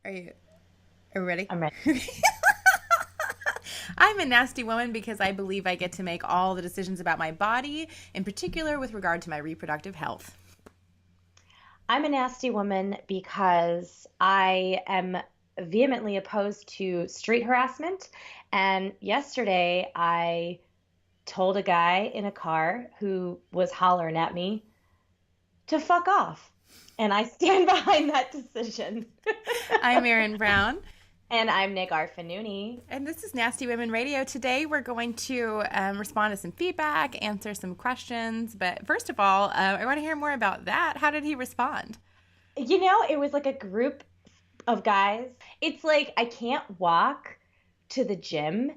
Are you ready? I'm ready. I'm a nasty woman because I believe I get to make all the decisions about my body, in particular with regard to my reproductive health. I'm a nasty woman because I am vehemently opposed to street harassment. And yesterday I told a guy in a car who was hollering at me to fuck off. And I stand behind that decision. I'm Erin Brown, And I'm Nick Arfanuni. and this is Nasty Women Radio. Today we're going to respond to some feedback, answer some questions. But first of all, I want to hear more about that. How did he respond? It was like a group of guys. It's like I can't walk to the gym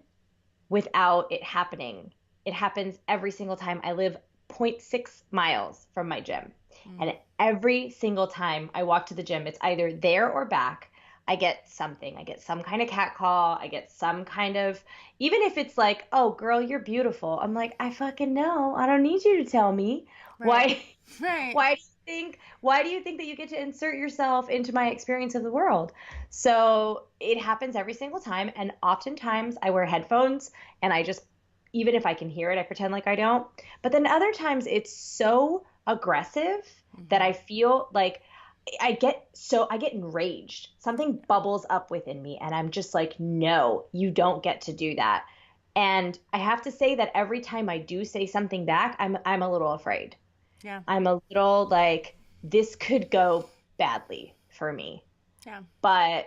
without it happening. It happens every single time. I live zero point 0.6 miles from my gym. And every single time I walk to the gym, it's either there or back. I get something. I get some kind of cat call. I get some kind of, even if it's like, oh, girl, you're beautiful. I'm like, I fucking know. I don't need you to tell me. Right. Why, Right. why do you think that you get to insert yourself into my experience of the world? So it happens every single time. And oftentimes I wear headphones and I just, even if I can hear it, I pretend like I don't. But then other times it's so aggressive that I feel like I get enraged. Something bubbles up within me and I'm just like, no, you don't get to do that. And I have to say that every time I do say something back, I'm a little afraid. Yeah. I'm a little like, this could go badly for me. Yeah. But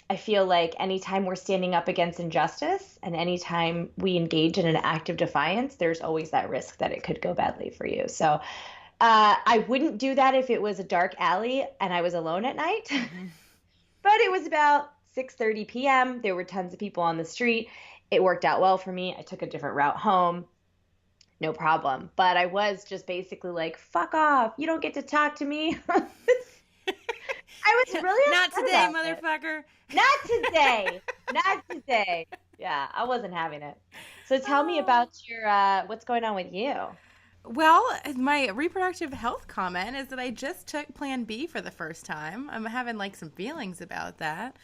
I feel like anytime we're standing up against injustice and anytime we engage in an act of defiance, there's always that risk that it could go badly for you. So I wouldn't do that if it was a dark alley and I was alone at night. But it was about 6:30 p.m. There were tons of people on the street. It worked out well for me. I took a different route home. No problem. But I was just basically like, fuck off. You don't get to talk to me. I was really Not upset today, about it. motherfucker. Not today. Not today. Yeah, I wasn't having it. So tell me about your what's going on with you. Well, my reproductive health comment is that I just took Plan B for the first time. I'm having like some feelings about that.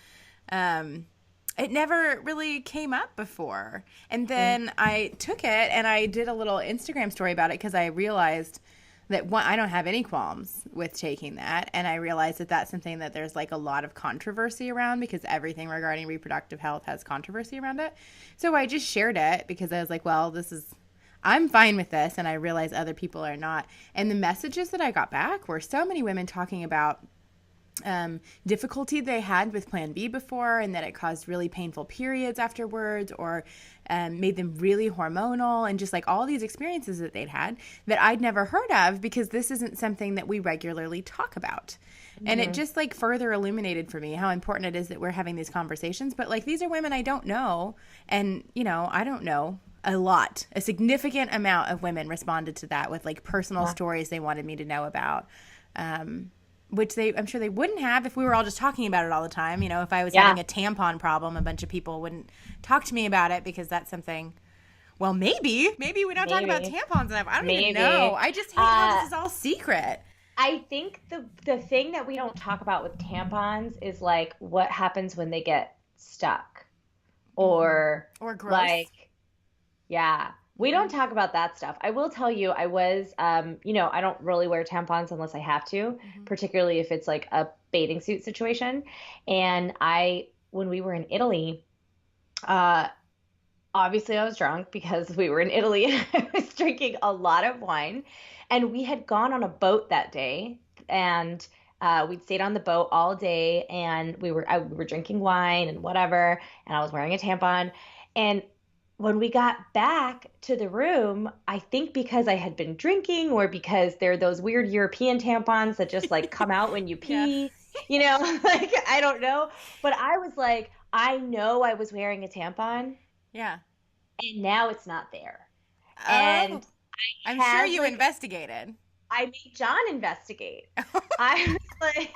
It never really came up before. And then I took it and I did a little Instagram story about it because I realized that one, I don't have any qualms with taking that. And I realized that that's something that there's like a lot of controversy around because everything regarding reproductive health has controversy around it. So I just shared it because I was like, well, I'm fine with this, and I realize other people are not. And the messages that I got back were so many women talking about difficulty they had with Plan B before, and that it caused really painful periods afterwards, or made them really hormonal, and just like all these experiences that they'd had that I'd never heard of because this isn't something that we regularly talk about. And it just like further illuminated for me how important it is that we're having these conversations. But like these are women I don't know, and I don't know a significant amount of women responded to that with like personal stories they wanted me to know about, which I'm sure they wouldn't have if we were all just talking about it all the time. If I was having a tampon problem, a bunch of people wouldn't talk to me about it because that's something. Well, maybe we don't talk about tampons enough. I don't even know. I just hate how this is all secret. I think the thing that we don't talk about with tampons is like what happens when they get stuck or gross. like, yeah, we don't talk about that stuff. I will tell you, I was, I don't really wear tampons unless I have to, particularly if it's like a bathing suit situation. And when we were in Italy, obviously I was drunk because we were in Italy and I was drinking a lot of wine. And we had gone on a boat that day and we'd stayed on the boat all day and we were drinking wine and whatever. And I was wearing a tampon. And when we got back to the room, I think because I had been drinking or because they're those weird European tampons that just like come out when you pee, like I don't know. But I was like, I know I was wearing a tampon. Yeah. And now it's not there. Oh, And I'm sure you investigated. I made John investigate. I was like,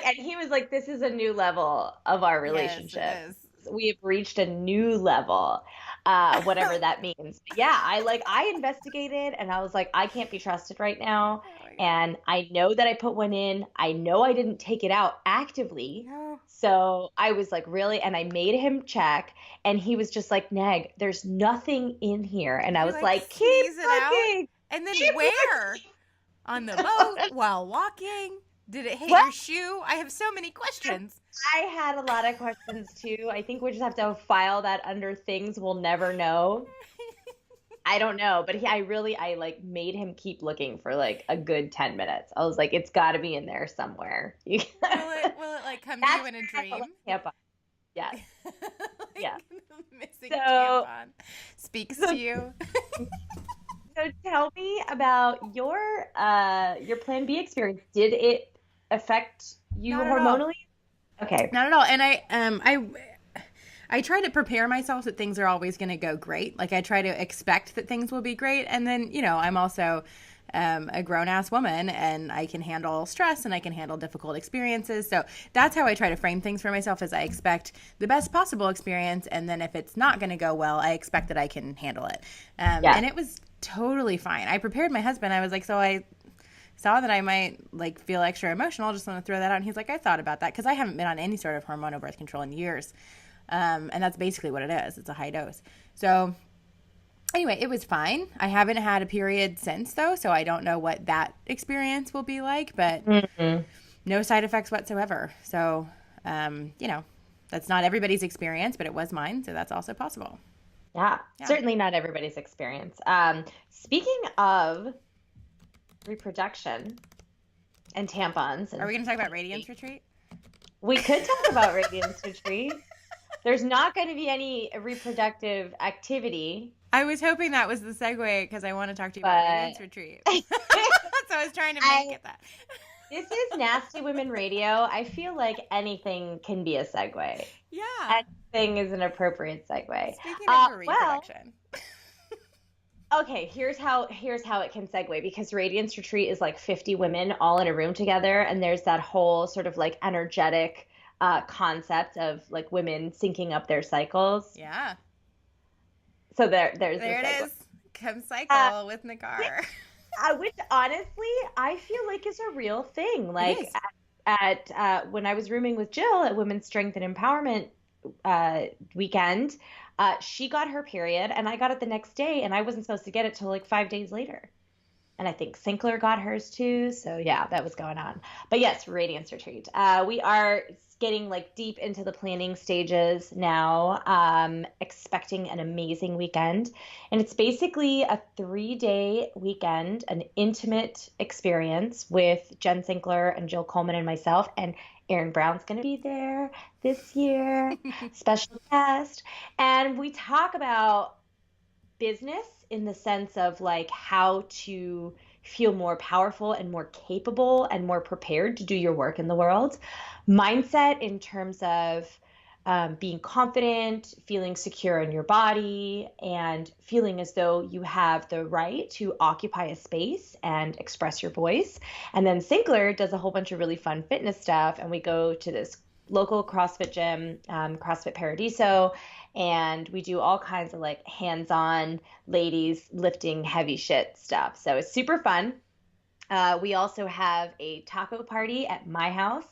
and he was like, this is a new level of our relationship. Yes, it is. we have reached a new level, whatever that means. But yeah, I investigated and I was like, I can't be trusted right now. Oh my God. And I know that I put one in. I know I didn't take it out actively. No. So I was like, really? And I made him check, and he was just like, Neg, there's nothing in here. And Did I you was like like, keep sneeze it out? looking, And then keep where? looking. On the boat? While walking? Did it hit Well, your shoe? I have so many questions. I had a lot of questions too. I think we just have to file that under things we'll never know. I don't know, but I like made him keep looking for like a good 10 minutes. I was like, it's got to be in there somewhere. Will it like come to you in a dream? Like tampon. Yes. Like Yes. missing So, tampon speaks to you. so tell me about your Plan B experience. Did it affect you Not at all. hormonally? Okay. Not at all. And I try to prepare myself that things are always going to go great. Like I try to expect that things will be great. And then, I'm also a grown ass woman and I can handle stress and I can handle difficult experiences. So that's how I try to frame things for myself is I expect the best possible experience. And then if it's not going to go well, I expect that I can handle it. Yeah. And it was totally fine. I prepared my husband. I was like, so I saw that I might like feel extra emotional. Just want to throw that out. And he's like, I thought about that because I haven't been on any sort of hormonal birth control in years. And that's basically what it is. It's a high dose. So anyway, it was fine. I haven't had a period since though, so I don't know what that experience will be like, but no side effects whatsoever. So, that's not everybody's experience, but it was mine. So that's also possible. Yeah. Yeah. Certainly not everybody's experience. Speaking of reproduction and tampons, Are we going to talk about Radiance Retreat? we could talk about Radiance Retreat. There's not going to be any reproductive activity. I was hoping that was the segue because I want to talk to you about Radiance Retreat. So I was trying to make it that. This is Nasty Women Radio. I feel like anything can be a segue. Yeah. Anything is an appropriate segue. Speaking of reproduction. Okay, here's how it can segue, because Radiance Retreat is like 50 women all in a room together, and there's that whole sort of like energetic concept of like women syncing up their cycles. Yeah. So there it is. Come cycle with Nagar. Which honestly, I feel like is a real thing. Like at when I was rooming with Jill at Women's Strength and Empowerment weekend, she got her period and I got it the next day, and I wasn't supposed to get it till like 5 days later. And I think Sinclair got hers too. So yeah, that was going on. But yes, Radiance Retreat. We are getting like deep into the planning stages now, expecting an amazing weekend. And it's basically a 3-day weekend, an intimate experience with Jen Sinclair and Jill Coleman and myself. And Erin Brown's going to be there this year, special guest. And we talk about business in the sense of like how to feel more powerful and more capable and more prepared to do your work in the world. Mindset in terms of being confident, feeling secure in your body, and feeling as though you have the right to occupy a space and express your voice. And then Sinclair does a whole bunch of really fun fitness stuff, and we go to this local CrossFit gym, CrossFit Paradiso, and we do all kinds of like hands-on ladies lifting heavy shit stuff. So it's super fun. We also have a taco party at my house.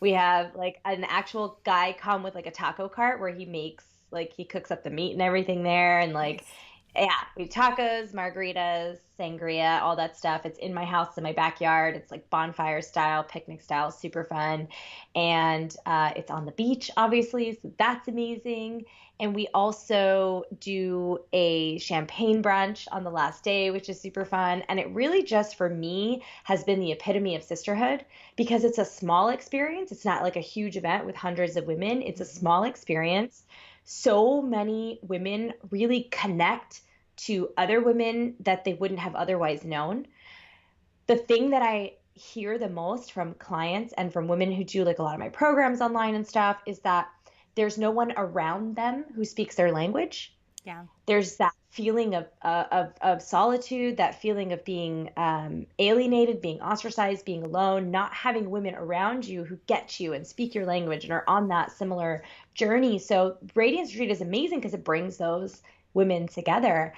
We have like an actual guy come with like a taco cart where he cooks up the meat and everything there. And like, yeah, we have tacos, margaritas, sangria, all that stuff. It's in my house, in my backyard. It's like bonfire style, picnic style, super fun. And it's on the beach, obviously. So that's amazing. And we also do a champagne brunch on the last day, which is super fun. And it really just, for me, has been the epitome of sisterhood, because it's a small experience. It's not like a huge event with hundreds of women. It's a small experience. So many women really connect to other women that they wouldn't have otherwise known. The thing that I hear the most from clients and from women who do like a lot of my programs online and stuff is that there's no one around them who speaks their language. Yeah. There's that feeling of solitude, that feeling of being alienated, being ostracized, being alone, not having women around you who get you and speak your language and are on that similar journey. So Radiance Retreat is amazing because it brings those women together.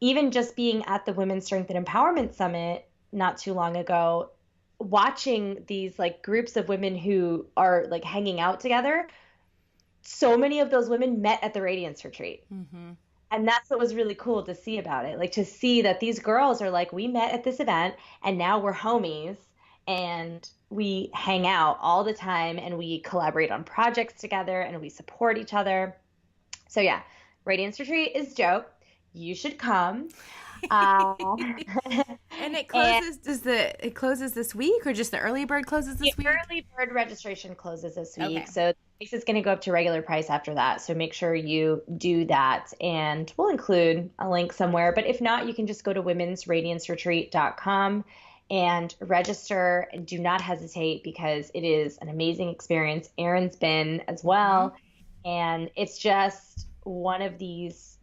Even just being at the Women's Strength and Empowerment Summit not too long ago, watching these like groups of women who are like hanging out together, so many of those women met at the Radiance Retreat. Mm-hmm. And that's what was really cool to see about it. Like to see that these girls are like, we met at this event and now we're homies and we hang out all the time and we collaborate on projects together and we support each other. So yeah, Radiance Retreat is dope. You should come. Uh, And it and closes, it closes this week, or just the early bird closes the this week? early bird registration closes this Okay. week. So the price is going to go up to regular price after that. So make sure you do that. And we'll include a link somewhere. But if not, you can just go to womensradianceretreat.com and register. And do not hesitate because it is an amazing experience. Erin's been as Mm-hmm. well. And it's just one of these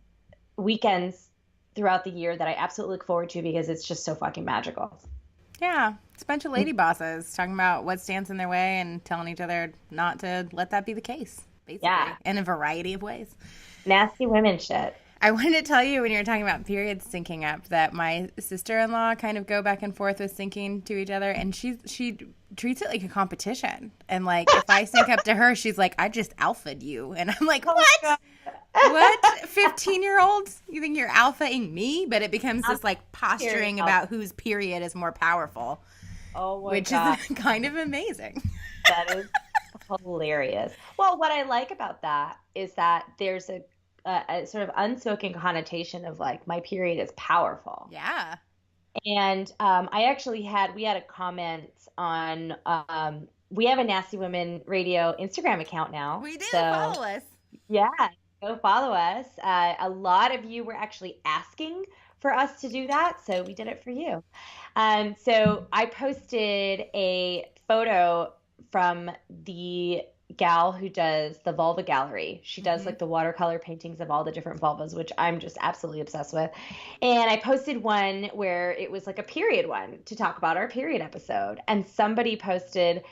weekends throughout the year that I absolutely look forward to because it's just so fucking magical. Yeah, it's a bunch of lady bosses talking about what stands in their way and telling each other not to let that be the case, Yeah. basically, in a variety of ways. Nasty women shit. I wanted to tell you when you were talking about periods syncing up that my sister-in-law kind of go back and forth with syncing to each other, and she treats it like a competition. And like if I sync up to her, she's like, "I just alphaed you," and I'm like, Oh my "What? God. What? 15-year-olds? You think you're alphaing me?" But it becomes this like posturing about whose period is more powerful, Oh my which God. is kind of amazing. That is hilarious. Well, what I like about that is that there's a sort of unspoken connotation of like my period is powerful. Yeah, And we had a comment on we have a Nasty Women Radio Instagram account now. we do. So Follow us. yeah, go follow us. A lot of you were actually asking for us to do that, so we did it for you. So I posted a photo from the gal who does the vulva gallery. She does Mm-hmm. like the watercolor paintings of all the different vulvas, which I'm just absolutely obsessed with. And I posted one where it was like a period one to talk about our period episode. And somebody posted,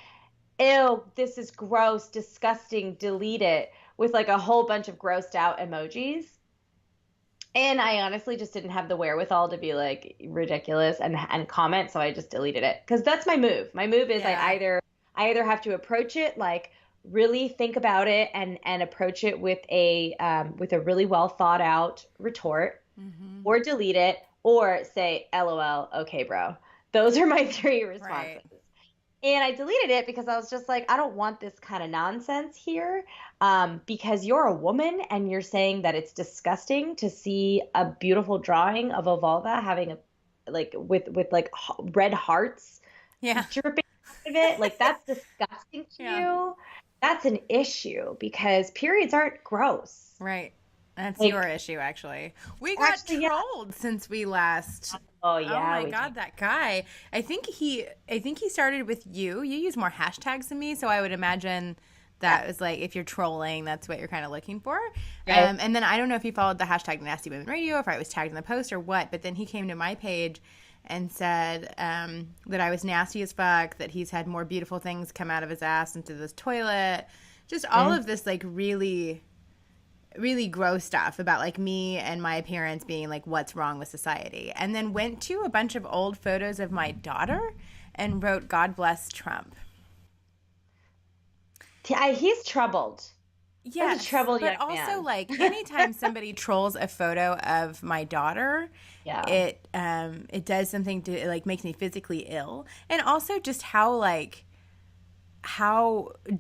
ew, this is gross, disgusting, delete it, with like a whole bunch of grossed out emojis. And I honestly just didn't have the wherewithal to be like ridiculous and comment, so I just deleted it. Because that's my move. My move is Yeah. I either have to approach it like really think about it and approach it with a really well thought out retort, Mm-hmm. or delete it, or say LOL, okay, bro. Those are my three responses. Right. And I deleted it because I was just like, I don't want this kind of nonsense here. Because you're a woman and you're saying that it's disgusting to see a beautiful drawing of a vulva having a like with like red hearts Yeah. dripping out of it. Like that's disgusting to Yeah. you. That's an issue because periods aren't gross. Right. That's your Like issue, actually. We got actually, yeah. trolled since we last. Oh Oh yeah, my we do. God, that guy. I think he started with you. You use more hashtags than me, so I would imagine Yeah. that was like if you're trolling, that's what you're kind of looking for. Right. And then I don't know if he followed the hashtag Nasty Women Radio, if I was tagged in the post or what. But then he came to my page and said that I was nasty as fuck, that he's had more beautiful things come out of his ass into this toilet, just all of this like really gross stuff about like me and my appearance being like what's wrong with society, and then went to a bunch of old photos of my daughter and wrote God bless Trump. He's troubled. That's a Yes, troubled but young also man. like anytime somebody trolls a photo of my daughter, Yeah. it does something to it like makes me physically ill, and also just how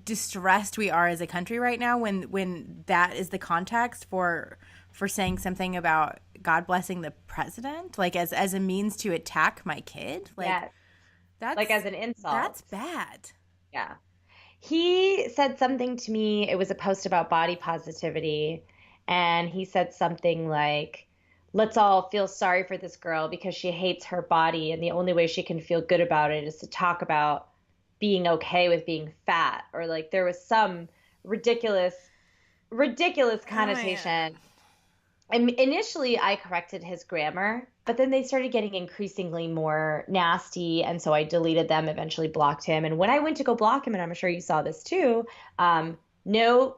distressed we are as a country right now when that is the context for saying something about God blessing the president, like as a means to attack my kid. Like Yeah. Like as an that's insult. bad. Yeah. He said something to me. It was a post about body positivity. And he said something like, let's all feel sorry for this girl because she hates her body. And the only way she can feel good about it is to talk about being okay with being fat. Or like there was some ridiculous Oh man. connotation. And initially I corrected his grammar, but then they started getting increasingly more nasty, and so I deleted them, eventually blocked him. And when I went to go block him, and I'm sure you saw this too, no,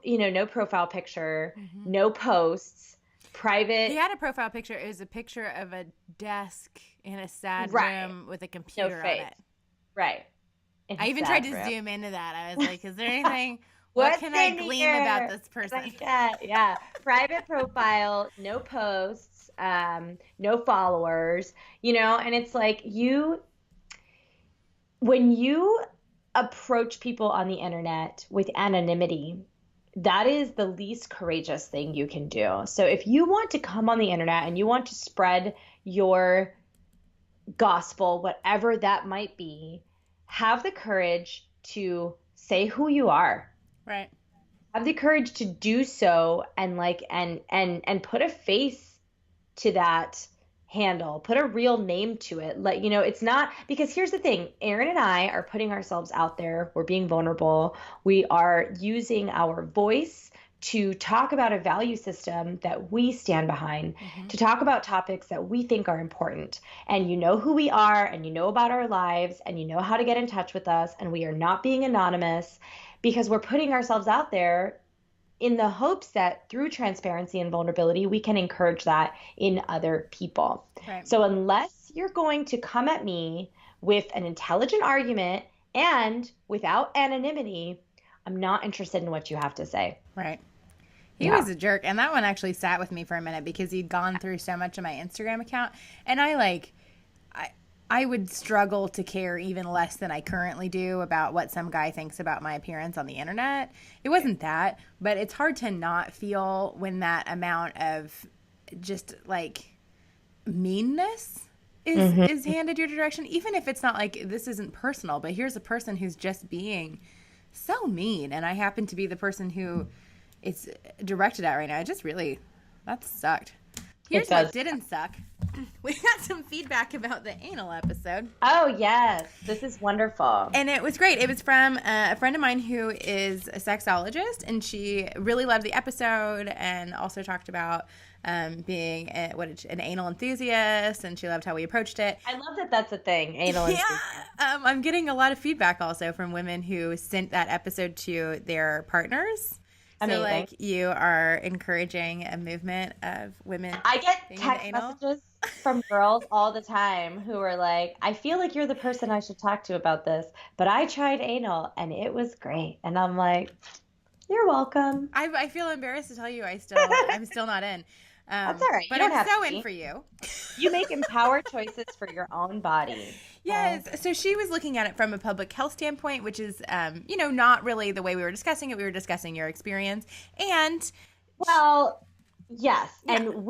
no profile picture, Mm-hmm. no posts, He private, had a profile picture. It was a picture of a desk in a sad right, room with a no computer on face, it. right, in I a even tried sad to room. zoom into that. I was like, is there anything? What What's can I in glean about here? this I person? like that. Yeah. Private profile, no posts, no followers, and it's like when you approach people on the internet with anonymity, that is the least courageous thing you can do. So if you want to come on the internet and you want to spread your gospel, whatever that might be, have the courage to say who you are. Right. Have the courage to do so, and put a face to that handle, put a real name to it. It's not, because here's the thing, Aaron and I are putting ourselves out there. We're being vulnerable. We are using our voice to talk about a value system that we stand behind, Mm-hmm. to talk about topics that we think are important. And you know who we are, and you know about our lives, and you know how to get in touch with us, and we are not being anonymous because we're putting ourselves out there in the hopes that through transparency and vulnerability, we can encourage that in other people. Right. So, unless you're going to come at me with an intelligent argument and without anonymity, I'm not interested in what you have to say. Right. He Yeah. was a jerk. And that one actually sat with me for a minute because he'd gone through so much of my Instagram account. And I would struggle to care even less than I currently do about what some guy thinks about my appearance on the internet. It wasn't that, but it's hard to not feel when that amount of just like meanness Mm-hmm. is handed your direction, even if it's not like this isn't personal, but here's a person who's just being so mean, and I happen to be the person who it's directed at right now. It just really, that sucked. It Here's what does. didn't suck. We got some feedback about the anal episode. Oh, yes. This is wonderful. And it was great. It was from a friend of mine who is a sexologist, and she really loved the episode and also talked about being an anal enthusiast, and she loved how we approached it. I love that that's a thing, anal Yeah, enthusiasm. I'm getting a lot of feedback also from women who sent that episode to their partners. So, Amazing. like, you are encouraging a movement of women I get being into text anal. messages from girls all the time who are like, I feel like you're the person I should talk to about this, but I tried anal and it was great. And I'm like, you're welcome. I feel embarrassed to tell you I'm still not in. That's all right. You But don't I'm have so to in be. for you. You make empowered choices for your own body. Okay? Yes. So she was looking at it from a public health standpoint, which is, not really the way we were discussing it. We were discussing your experience. And Well, yes. yeah, And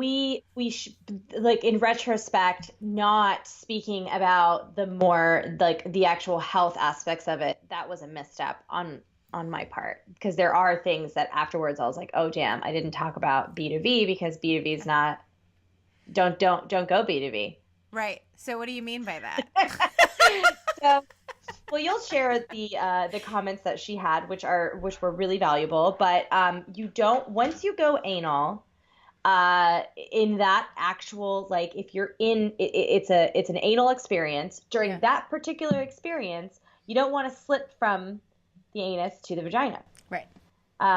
like in retrospect, not speaking about the more like the actual health aspects of it, that was a misstep on my part, because there are things that afterwards I was like, oh damn, I didn't talk about B2B, because B2B is not, don't go B2B. right. So what do you mean by that? So, well, you'll share the comments that she had, which were really valuable. But you don't, once you go anal, in that actual, like, if you're in it's an anal experience. During Yeah. that particular experience, you don't want to slip from the anus to the vagina, Right.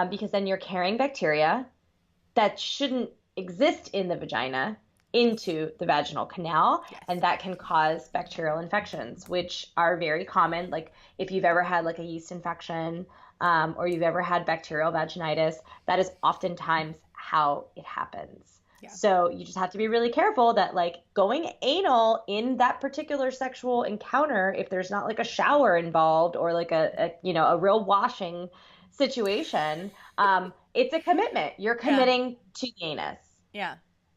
because then you're carrying bacteria that shouldn't exist in the vagina into the vaginal canal, Yes. and that can cause bacterial infections, which are very common. Like if you've ever had like a yeast infection, or you've ever had bacterial vaginitis, that is oftentimes how it happens. Yeah. So you just have to be really careful that, like, going anal in that particular sexual encounter, if there's not like a shower involved or like a real washing situation, it's a commitment. You're committing to the anus. Yeah.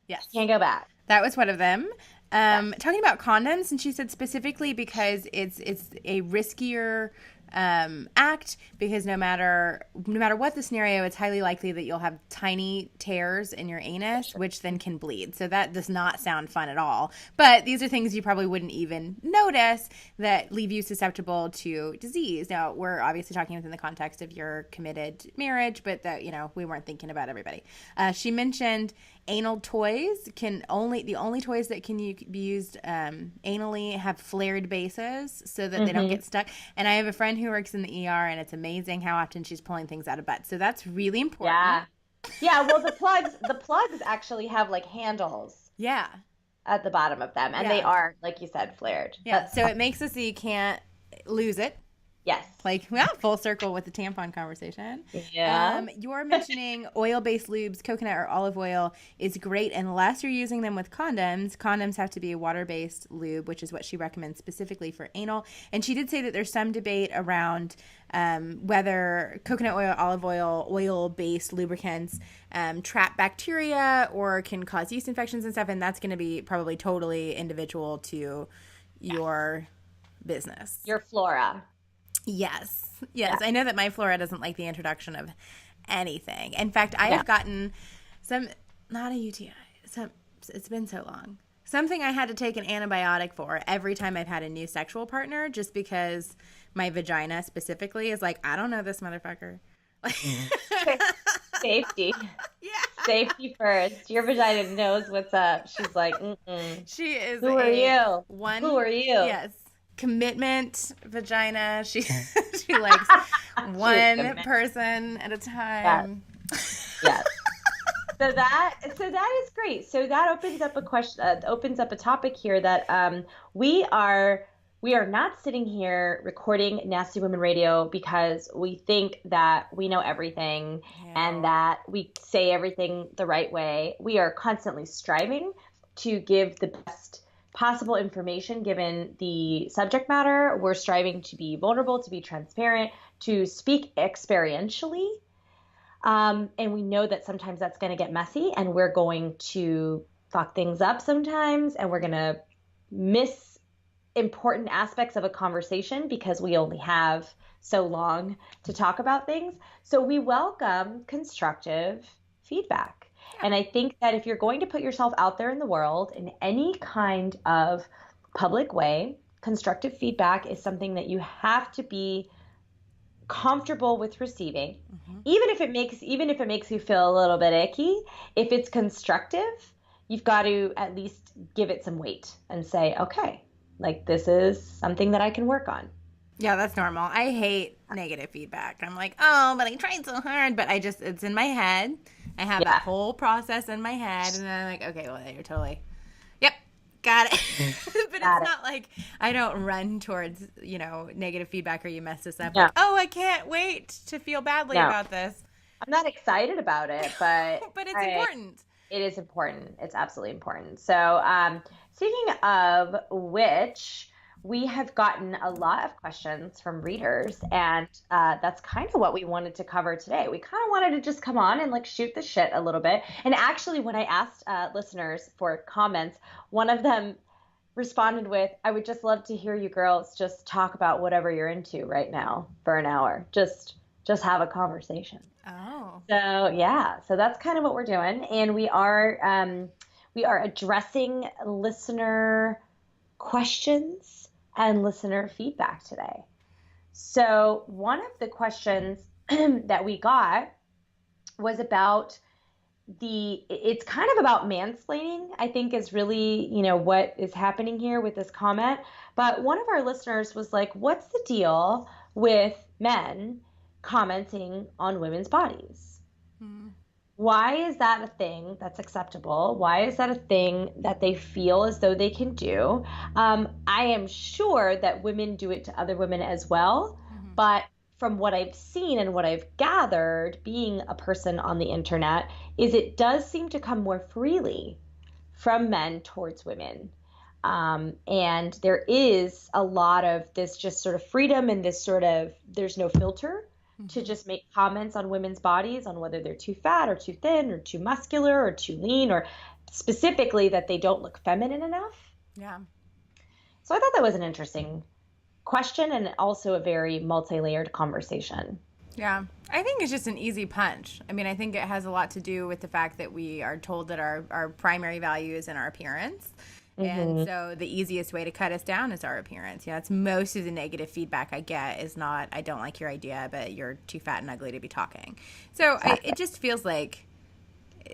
Yes. Can't go back. That was one of them. Talking about condoms, and she said specifically because it's a riskier act, because no matter what the scenario, it's highly likely that you'll have tiny tears in your anus, which then can bleed. So that does not sound fun at all. But these are things you probably wouldn't even notice that leave you susceptible to disease. Now, we're obviously talking within the context of your committed marriage, but that, we weren't thinking about everybody. She mentioned Anal toys the only toys that can be used anally have flared bases so that they don't get stuck. And I have a friend who works in the ER, and it's amazing how often she's pulling things out of butts. So that's really important. Yeah. Yeah, well, the plugs actually have like handles. Yeah. At the bottom of them, and they are, like you said, flared. Yeah, so it makes it so you can't lose it. Yes. Like, well, full circle with the tampon conversation. Yeah. You're mentioning oil-based lubes, coconut or olive oil is great unless you're using them with condoms. Condoms have to be a water-based lube, which is what she recommends specifically for anal. And she did say that there's some debate around whether coconut oil, olive oil, oil-based lubricants trap bacteria or can cause yeast infections and stuff. And that's going to be probably totally individual to your business. Your flora. Yes. Yeah. I know that my flora doesn't like the introduction of anything. In fact, I have gotten not a UTI. It's been so long. Something I had to take an antibiotic for every time I've had a new sexual partner, just because my vagina specifically is like, I don't know this motherfucker. Safety. Yeah. Safety first. Your vagina knows what's up. She's like, mm-mm. She is. Who are you? Who are you? Yes. Commitment vagina. She likes one person at a time. Yes. So that is great. So that opens up a question. Opens up a topic here that we are not sitting here recording Nasty Women Radio because we think that we know everything and that we say everything the right way. We are constantly striving to give the best possible information given the subject matter. We're striving to be vulnerable, to be transparent, to speak experientially. And we know that sometimes that's going to get messy and we're going to fuck things up sometimes and we're going to miss important aspects of a conversation because we only have so long to talk about things. So we welcome constructive feedback. And I think that if you're going to put yourself out there in the world in any kind of public way, constructive feedback is something that you have to be comfortable with receiving. Even if it makes you feel a little bit icky, if it's constructive, you've got to at least give it some weight and say, okay, like this is something that I can work on. Yeah, that's normal. I hate negative feedback. I'm like, oh, but I tried so hard, but it's in my head. I have that whole process in my head, and then I'm like, okay, well, you're totally, yep, got it. But it's not like I don't run towards, negative feedback or you mess this up. Yeah. Like, oh, I can't wait to feel badly about this. I'm not excited about it, but but it's important. It is important. It's absolutely important. So speaking of which, we have gotten a lot of questions from readers, and that's kind of what we wanted to cover today. We kind of wanted to just come on and like shoot the shit a little bit. And actually, when I asked listeners for comments, one of them responded with, I would just love to hear you girls just talk about whatever you're into right now for an hour. Just have a conversation. Oh. So that's kind of what we're doing. And we are addressing listener questions and listener feedback today. So one of the questions that we got was about it's kind of about mansplaining, I think is really, what is happening here with this comment. But one of our listeners was like, what's the deal with men commenting on women's bodies? Why is that a thing that's acceptable? Why is that a thing that they feel as though they can do? I am sure that women do it to other women as well. But from what I've seen and what I've gathered, being a person on the internet, is it does seem to come more freely from men towards women. And there is a lot of this just sort of freedom and this sort of, there's no filter to just make comments on women's bodies, on whether they're too fat or too thin or too muscular or too lean, or specifically that they don't look feminine enough. Yeah. So I thought that was an interesting question and also a very multi-layered conversation. Yeah. I think it's just an easy punch. I mean, I think it has a lot to do with the fact that we are told that our primary value is in our appearance. And so the easiest way to cut us down is our appearance. It's most of the negative feedback I get is not, I don't like your idea, but you're too fat and ugly to be talking. So it just feels like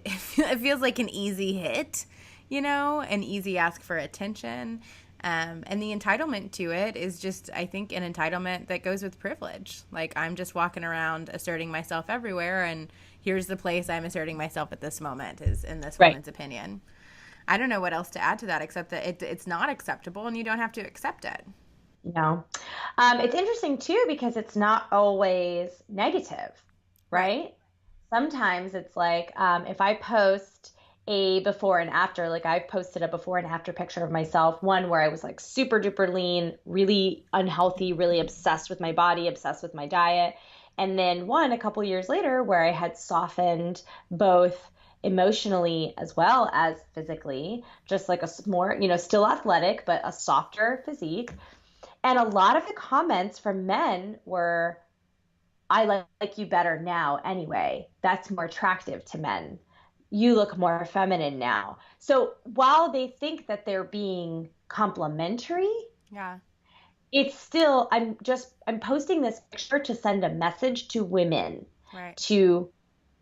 it feels like an easy hit, an easy ask for attention. And the entitlement to it is just, I think, an entitlement that goes with privilege. Like, I'm just walking around asserting myself everywhere, and here's the place I'm asserting myself at this moment, is in this woman's opinion. I don't know what else to add to that, except that it's not acceptable, and you don't have to accept it. No. It's interesting, too, because it's not always negative, right? Sometimes it's like, if I post a before and after, like I posted a before and after picture of myself, one where I was like super duper lean, really unhealthy, really obsessed with my body, obsessed with my diet. And then one a couple years later where I had softened both emotionally as well as physically, just like a more, still athletic, but a softer physique. And a lot of the comments from men were, I like you better now anyway. That's more attractive to men. You look more feminine now. So while they think that they're being complimentary, Yeah. it's still, I'm posting this picture to send a message to women to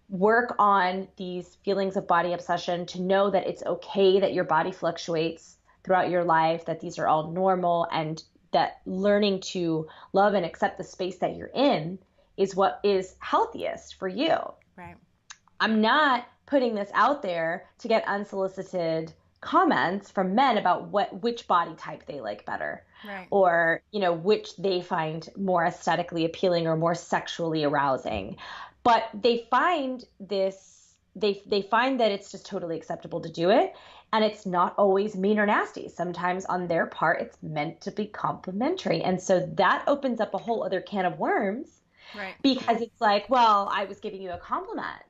work on these feelings of body obsession, to know that it's okay that your body fluctuates throughout your life, that these are all normal, and that learning to love and accept the space that you're in is what is healthiest for you. Right. I'm not putting this out there to get unsolicited comments from men about which body type they like better, or which they find more aesthetically appealing or more sexually arousing. But they find this, they find that it's just totally acceptable to do it, and it's not always mean or nasty. Sometimes on their part, it's meant to be complimentary, and so that opens up a whole other can of worms. Right. Because it's like, well, I was giving you a compliment.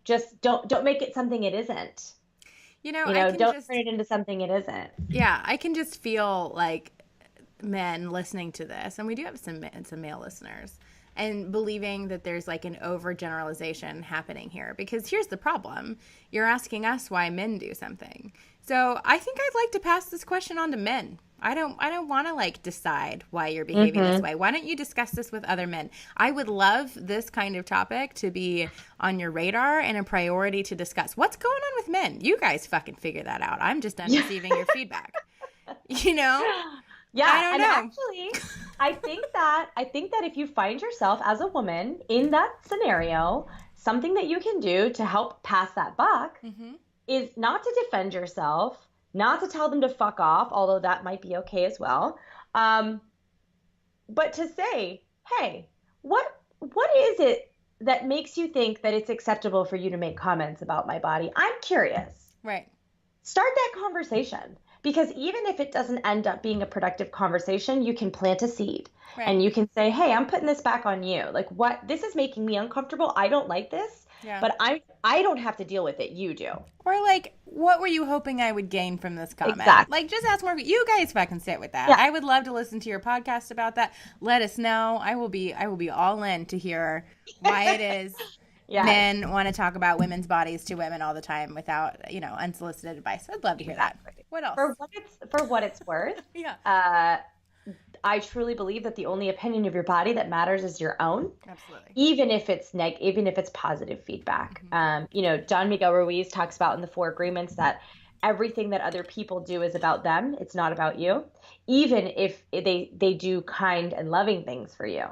Just don't make it something it isn't. Don't turn it into something it isn't. Yeah, I can just feel like men listening to this, and we do have some male listeners, and believing that there's like an overgeneralization happening here. Because here's the problem. You're asking us why men do something. So I think I'd like to pass this question on to men. I don't want to like decide why you're behaving this way. Why don't you discuss this with other men? I would love this kind of topic to be on your radar and a priority to discuss. What's going on with men? You guys fucking figure that out. I'm just done receiving your feedback. Yeah, I don't know. Actually, I think that if you find yourself as a woman in that scenario, something that you can do to help pass that buck is not to defend yourself, not to tell them to fuck off, although that might be okay as well. But to say, hey, what is it that makes you think that it's acceptable for you to make comments about my body? I'm curious. Right. Start that conversation. Because even if it doesn't end up being a productive conversation, you can plant a seed. And you can say, hey, I'm putting this back on you. Like, this is making me uncomfortable. I don't like this. Yeah. But I don't have to deal with it. You do. Or like, what were you hoping I would gain from this comment? Exactly. Like, just ask more. You guys fucking sit with that. Yeah. I would love to listen to your podcast about that. Let us know. I will be all in to hear why it is men want to talk about women's bodies to women all the time without, unsolicited advice. I'd love to hear that. What else? For what it's worth. I truly believe that the only opinion of your body that matters is your own. Absolutely. Even if it's positive feedback. Don Miguel Ruiz talks about in the 4 Agreements that everything that other people do is about them. It's not about you. Even if they do kind and loving things for you.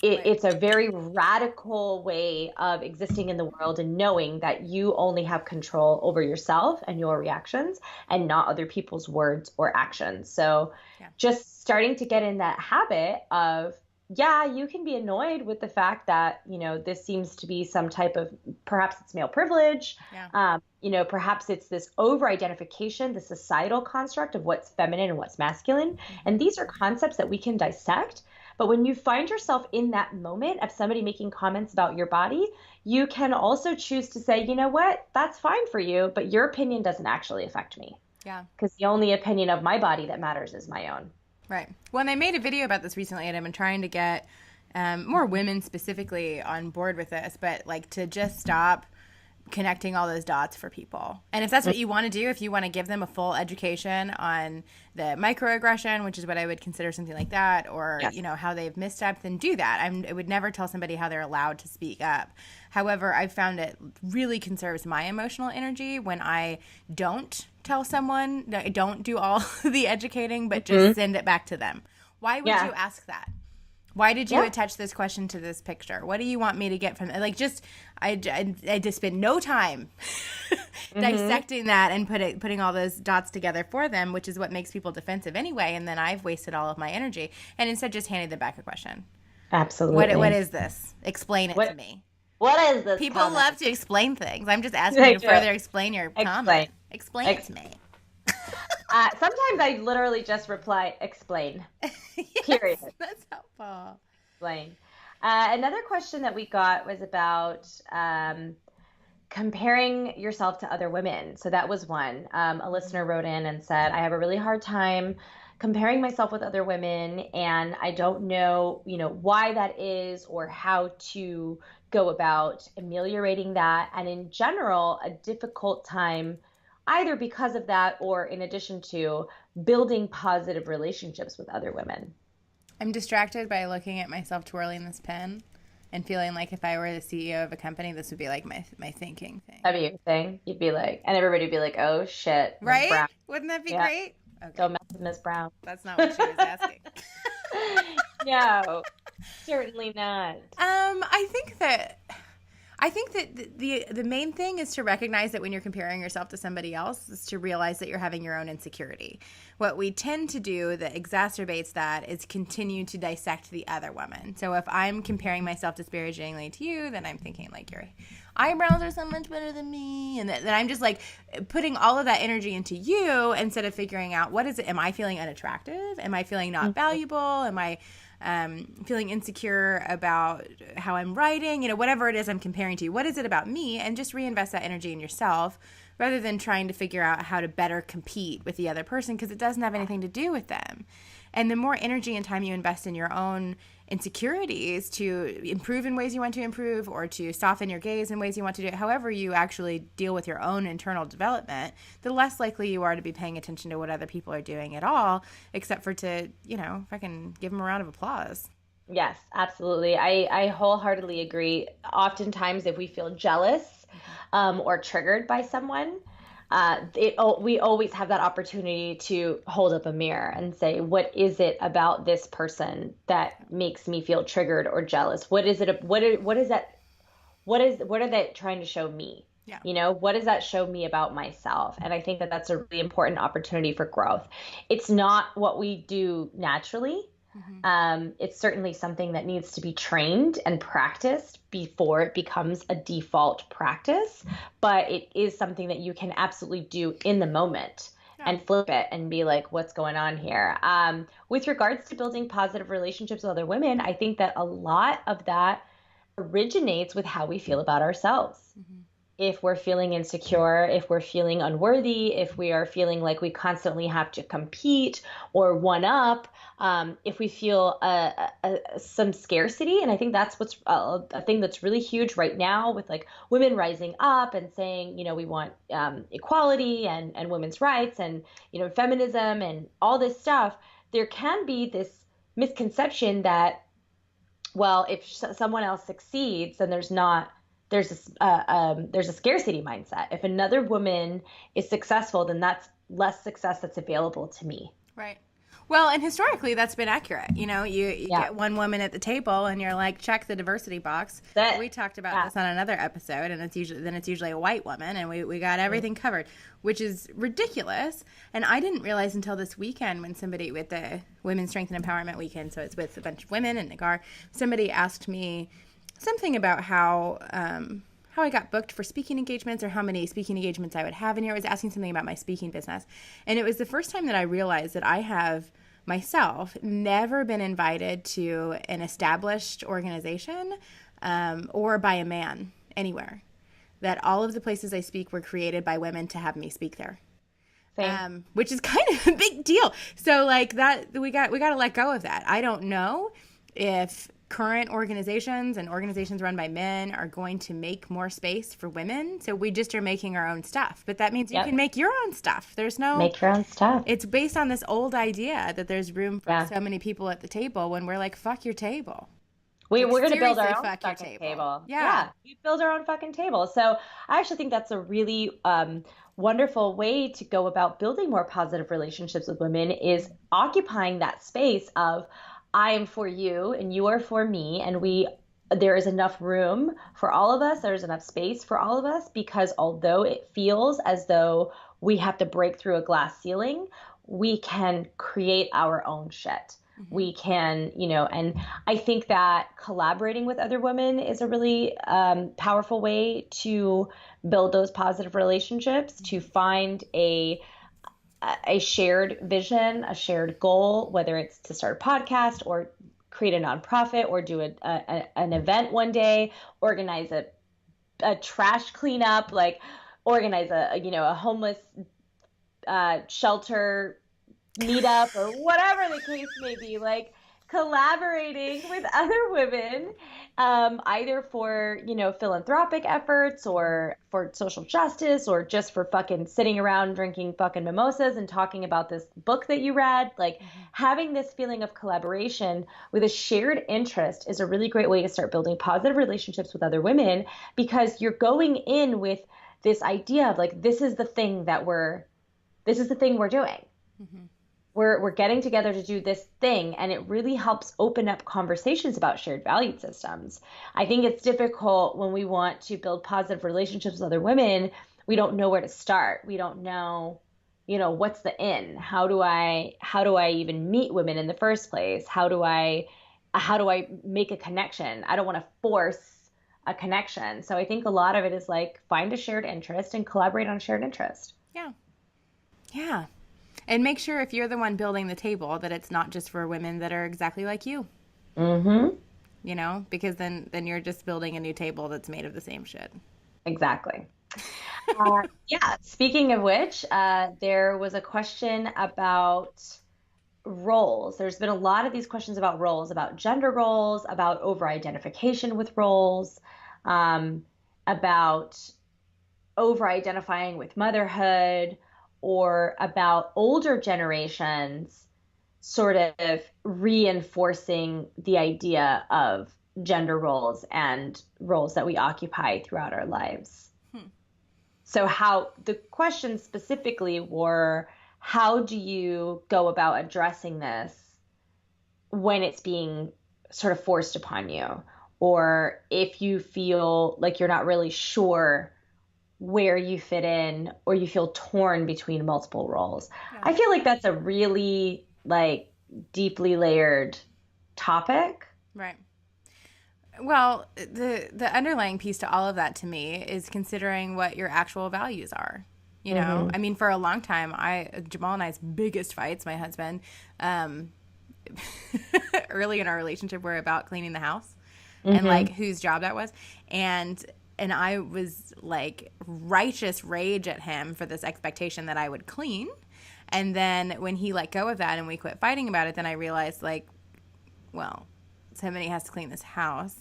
It's a very radical way of existing in the world and knowing that you only have control over yourself and your reactions and not other people's words or actions. So just starting to get in that habit of, you can be annoyed with the fact that, this seems to be some type of, perhaps it's male privilege. Perhaps it's this over-identification, the societal construct of what's feminine and what's masculine. And these are concepts that we can dissect. But when you find yourself in that moment of somebody making comments about your body, you can also choose to say, you know what, that's fine for you, but your opinion doesn't actually affect me. Yeah. Because the only opinion of my body that matters is my own. Right. Well, and I made a video about this recently, and I've been trying to get more women specifically on board with this, but like to just stop connecting all those dots for people. And if that's what you want to do, if you want to give them a full education on the microaggression, which is what I would consider something like that, or, you know, how they've misstepped, then do that. I would never tell somebody how they're allowed to speak up. However, I've found it really conserves my emotional energy when I don't tell someone, don't do all the educating, but just send it back to them. Why would you ask that? Why did you attach this question to this picture? What do you want me to get from it? Like, just, I just spent no time dissecting that and putting all those dots together for them, which is what makes people defensive anyway. And then I've wasted all of my energy and instead just handed them back a question. Absolutely. What is this? Explain it to me. What is this? People comment? love to explain things. I'm just asking you to further explain your comment. Explain it to me. Sometimes I literally just reply, explain. Yes, period. That's helpful. Explain. Another question that we got was about comparing yourself to other women. So that was one. A listener wrote in and said, I have a really hard time comparing myself with other women, and I don't know, you know, why that is or how to go about ameliorating that. And in general, a difficult time either because of that or in addition to building positive relationships with other women. I'm distracted by looking at myself twirling this pen and feeling like if I were the CEO of a company, this would be like my thinking thing. That'd be your thing. You'd be like, and everybody would be like, oh shit. Right? Brown. Wouldn't that be great? Okay. Don't mess with Miss Brown. That's not what she was asking. No, certainly not. I think that the main thing is to recognize that when you're comparing yourself to somebody else is to realize that you're having your own insecurity. What we tend to do that exacerbates that is continue to dissect the other woman. So if I'm comparing myself disparagingly to you, then I'm thinking like your eyebrows are so much better than me. And then I'm just like putting all of that energy into you instead of figuring out what is it? Am I feeling unattractive? Am I feeling not valuable? Am I feeling insecure about how I'm writing, you know, whatever it is I'm comparing to. What is it about me? And just reinvest that energy in yourself rather than trying to figure out how to better compete with the other person because it doesn't have anything to do with them. And the more energy and time you invest in your own insecurities to improve in ways you want to improve or to soften your gaze in ways you want to do it, however you actually deal with your own internal development, the less likely you are to be paying attention to what other people are doing at all, except for to, you know, fucking give them a round of applause. Yes, absolutely. I wholeheartedly agree. Oftentimes, if we feel jealous or triggered by someone, we always have that opportunity to hold up a mirror and say, what is it about this person that makes me feel triggered or jealous? What is it? What is that? What are they trying to show me? Yeah. You know, what does that show me about myself? And I think that that's a really important opportunity for growth. It's not what we do naturally. It's certainly something that needs to be trained and practiced before it becomes a default practice, but it is something that you can absolutely do in the moment and flip it and be like, what's going on here? With regards to building positive relationships with other women, I think that a lot of that originates with how we feel about ourselves. If we're feeling insecure, if we're feeling unworthy, if we are feeling like we constantly have to compete or one up, if we feel some scarcity. And I think that's what's a thing that's really huge right now with like women rising up and saying, you know, we want equality and women's rights and, you know, feminism and all this stuff. There can be this misconception that, well, if someone else succeeds, then there's a scarcity mindset. If another woman is successful, then that's less success that's available to me. Right. Well, and historically, that's been accurate. You know, you get one woman at the table, and you're like, check the diversity box. We talked about this on another episode, and it's usually a white woman, and we got everything covered, which is ridiculous. And I didn't realize until this weekend when somebody with the Women's Strength and Empowerment Weekend, so it's with a bunch of women in the car, somebody asked me something about how I got booked for speaking engagements or how many speaking engagements I would have in here. I was asking something about my speaking business. And it was the first time that I realized that I have myself never been invited to an established organization or by a man anywhere. That all of the places I speak were created by women to have me speak there. Which is kind of a big deal. So like that, we got to let go of that. I don't know if current organizations and organizations run by men are going to make more space for women. So we just are making our own stuff. But that means you can make your own stuff. There's no... Make your own stuff. It's based on this old idea that there's room for so many people at the table when we're like, fuck your table. We're going to build our own fucking table. Yeah. We build our own fucking table. So I actually think that's a really wonderful way to go about building more positive relationships with women, is occupying that space of, I am for you and you are for me. And there is enough room for all of us. There's enough space for all of us, because although it feels as though we have to break through a glass ceiling, we can create our own shit. We can, and I think that collaborating with other women is a really powerful way to build those positive relationships, to find a shared vision, a shared goal, whether it's to start a podcast or create a nonprofit or do an event one day, organize a trash cleanup, like organize a homeless shelter meetup or whatever the case may be, like collaborating with other women, either for, philanthropic efforts or for social justice or just for fucking sitting around drinking fucking mimosas and talking about this book that you read. Like having this feeling of collaboration with a shared interest is a really great way to start building positive relationships with other women, because you're going in with this idea of like, this is the thing we're doing. Mm-hmm. We're getting together to do this thing, and it really helps open up conversations about shared value systems. I think it's difficult when we want to build positive relationships with other women. We don't know where to start. We don't know, what's the in? How do I even meet women in the first place? How do I make a connection? I don't want to force a connection. So I think a lot of it is like, find a shared interest and collaborate on a shared interest. Yeah. Yeah. And make sure if you're the one building the table that it's not just for women that are exactly like you. Mm-hmm. Because then you're just building a new table that's made of the same shit. Exactly. Speaking of which, there was a question about roles. There's been a lot of these questions about roles, about gender roles, about over-identification with roles, about over-identifying with motherhood, or about older generations sort of reinforcing the idea of gender roles and roles that we occupy throughout our lives. So the questions specifically were, how do you go about addressing this when it's being sort of forced upon you? Or if you feel like you're not really sure where you fit in, or you feel torn between multiple roles. Yeah. I feel like that's a really deeply layered topic. Right. Well, the underlying piece to all of that to me is considering what your actual values are. I mean, for a long time, Jamal and I's biggest fights, my husband, early in our relationship, were about cleaning the house and whose job that was. And I was like righteous rage at him for this expectation that I would clean. And then when he let go of that and we quit fighting about it, then I realized somebody has to clean this house.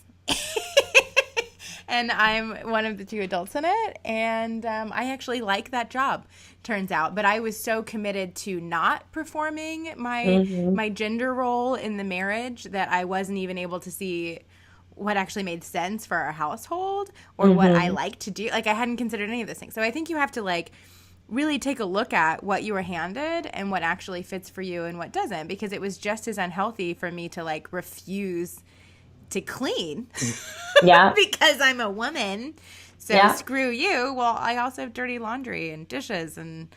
And I'm one of the two adults in it. And I actually like that job, turns out. But I was so committed to not performing my gender role in the marriage that I wasn't even able to see what actually made sense for our household or what I like to do. Like, I hadn't considered any of those things. So I think you have to really take a look at what you were handed and what actually fits for you and what doesn't, because it was just as unhealthy for me to refuse to clean because I'm a woman. So screw you. Well, I also have dirty laundry and dishes and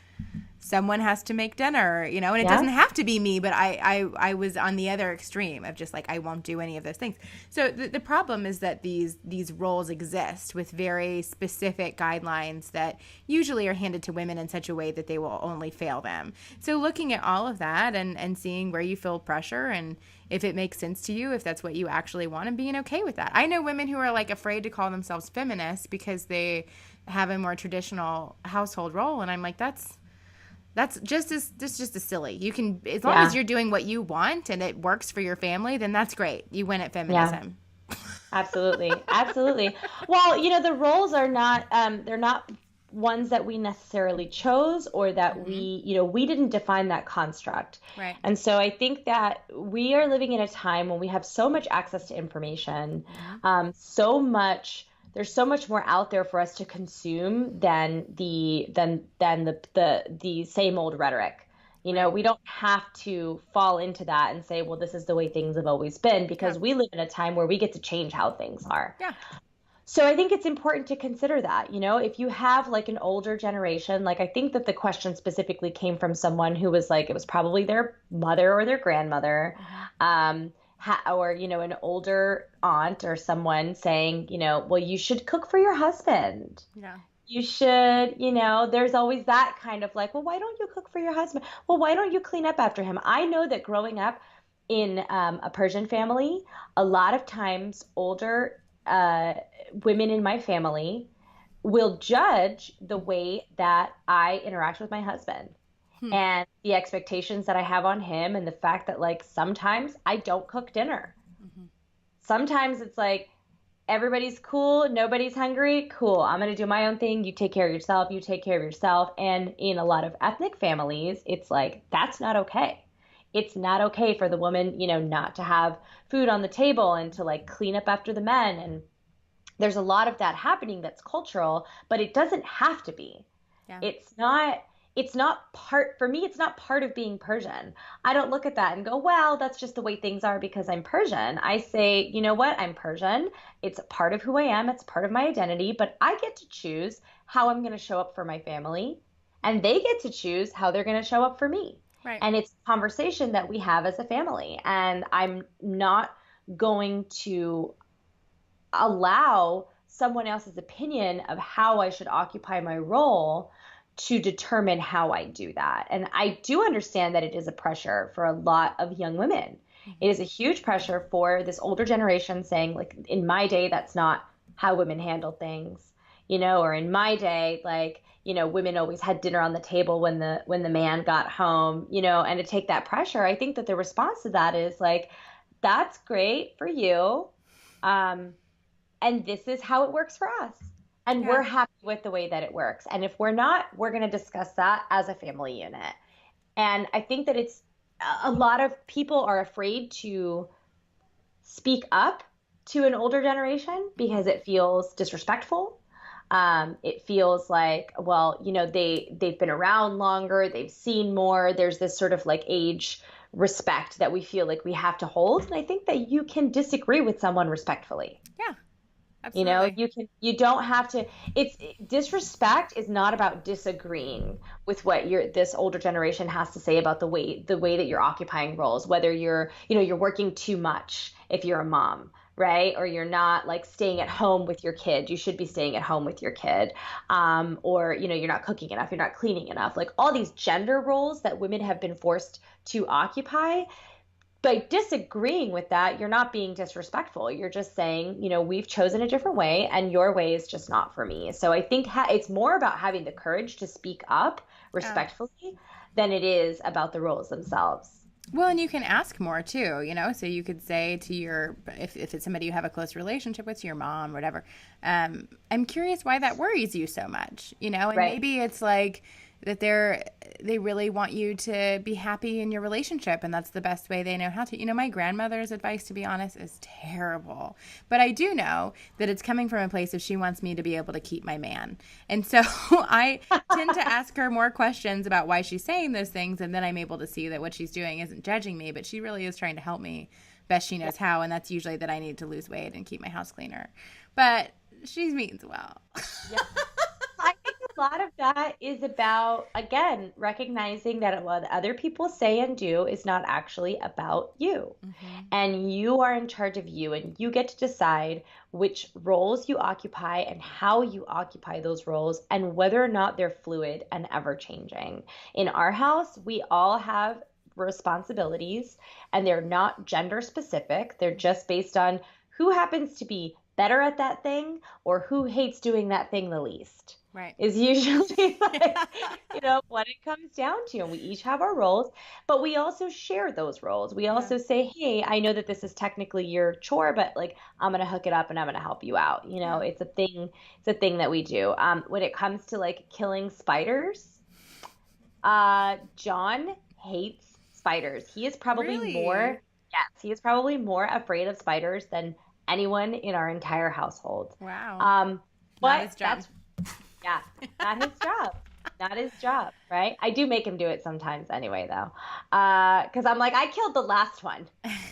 someone has to make dinner, and it doesn't have to be me, but I was on the other extreme of just I won't do any of those things. So the problem is that these roles exist with very specific guidelines that usually are handed to women in such a way that they will only fail them. So looking at all of that and seeing where you feel pressure and if it makes sense to you, if that's what you actually want, and being okay with that. I know women who are afraid to call themselves feminists because they have a more traditional household role, and I'm like, that's That's just as silly. You can, as long as Yeah. you're doing what you want and it works for your family, then that's great. You win at Yeah. feminism. Absolutely. Absolutely. Well, the roles are not they're not ones that we necessarily chose or that Hmm. we didn't define that construct. Right. And so I think that we are living in a time when we have so much access to information, Hmm. so much there's so much more out there for us to consume than the same old rhetoric. Right. We don't have to fall into that and say, well, this is the way things have always been, Yeah. because we live in a time where we get to change how things are. Yeah. So I think it's important to consider that, if you have like an older generation, like I think that the question specifically came from someone who was like, it was probably their mother or their grandmother, Hmm. or, an older aunt or someone saying, well, you should cook for your husband. Yeah. You should, there's always that kind of like, well, why don't you cook for your husband? Well, why don't you clean up after him? I know that growing up in a Persian family, a lot of times older women in my family will judge the way that I interact with my husband Hmm. and the expectations that I have on him, and the fact that like sometimes I don't cook dinner. Hmm. Sometimes it's like, everybody's cool, nobody's hungry, cool. I'm going to do my own thing. You take care of yourself, you take care of yourself. And in a lot of ethnic families, it's like that's not okay. It's not okay for the woman, not to have food on the table and to like clean up after the men. And there's a lot of that happening that's cultural, but it doesn't have to be. Yeah. It's not part for me, it's not part of being Persian. I don't look at that and go, well, that's just the way things are because I'm Persian. I say, you know what? I'm Persian. It's a part of who I am. It's part of my identity, but I get to choose how I'm going to show up for my family, and they get to choose how they're going to show up for me. Right. And it's a conversation that we have as a family. And I'm not going to allow someone else's opinion of how I should occupy my role to determine how I do that. And I do understand that it is a pressure for a lot of young women. It Hmm. is a huge pressure for this older generation saying, like, in my day, that's not how women handle things, or in my day, like, women always had dinner on the table when the man got home, and to take that pressure, I think that the response to that is like, that's great for you. Um, and this is how it works for us. And Yeah. we're happy with the way that it works. And if we're not, we're going to discuss that as a family unit. And I think that it's a lot of people are afraid to speak up to an older generation Hmm. because it feels disrespectful. It feels like, well, they've been around longer, they've seen more. There's this sort of like age respect that we feel like we have to hold. And I think that you can disagree with someone respectfully. Yeah. Absolutely. You don't have to, it's disrespect is not about disagreeing with what this older generation has to say about the way that you're occupying roles, whether you're working too much if you're a mom, right? Or you're not like staying at home with your kid. You should be staying at home with your kid. Or you're not cooking enough, you're not cleaning enough. Like all these gender roles that women have been forced to occupy, by disagreeing with that, you're not being disrespectful. You're just saying, we've chosen a different way and your way is just not for me. So I think it's more about having the courage to speak up Yeah. respectfully than it is about the roles themselves. Well, and you can ask more too, so you could say to if it's somebody you have a close relationship with, to your mom or whatever, I'm curious why that worries you so much, and Right. maybe it's like that they really want you to be happy in your relationship, and that's the best way they know how to. My grandmother's advice, to be honest, is terrible, but I do know that it's coming from a place of she wants me to be able to keep my man, and so I tend to ask her more questions about why she's saying those things, and then I'm able to see that what she's doing isn't judging me, but she really is trying to help me best she knows how, and that's usually that I need to lose weight and keep my house cleaner, but she means well. Yeah. I think a lot of that is about, again, recognizing that what other people say and do is not actually about you. Hmm. And you are in charge of you, and you get to decide which roles you occupy and how you occupy those roles, and whether or not they're fluid and ever changing. In our house, we all have responsibilities, and they're not gender specific. They're just based on who happens to be better at that thing or who hates doing that thing the least Right. is usually like, Yeah. what it comes down to. And we each have our roles, but we also share those roles. We Yeah. also say, hey, I know that this is technically your chore, but like I'm gonna hook it up and I'm gonna help you out. Yeah. It's a thing that we do. When it comes to like killing spiders, John hates spiders. He is probably Really? more, yes, he is probably more afraid of spiders than anyone in our entire household. Wow. Um, Not but his job. that's, yeah, not his job. Not his job, right? I do make him do it sometimes anyway, though. Because I'm like, I killed the last one.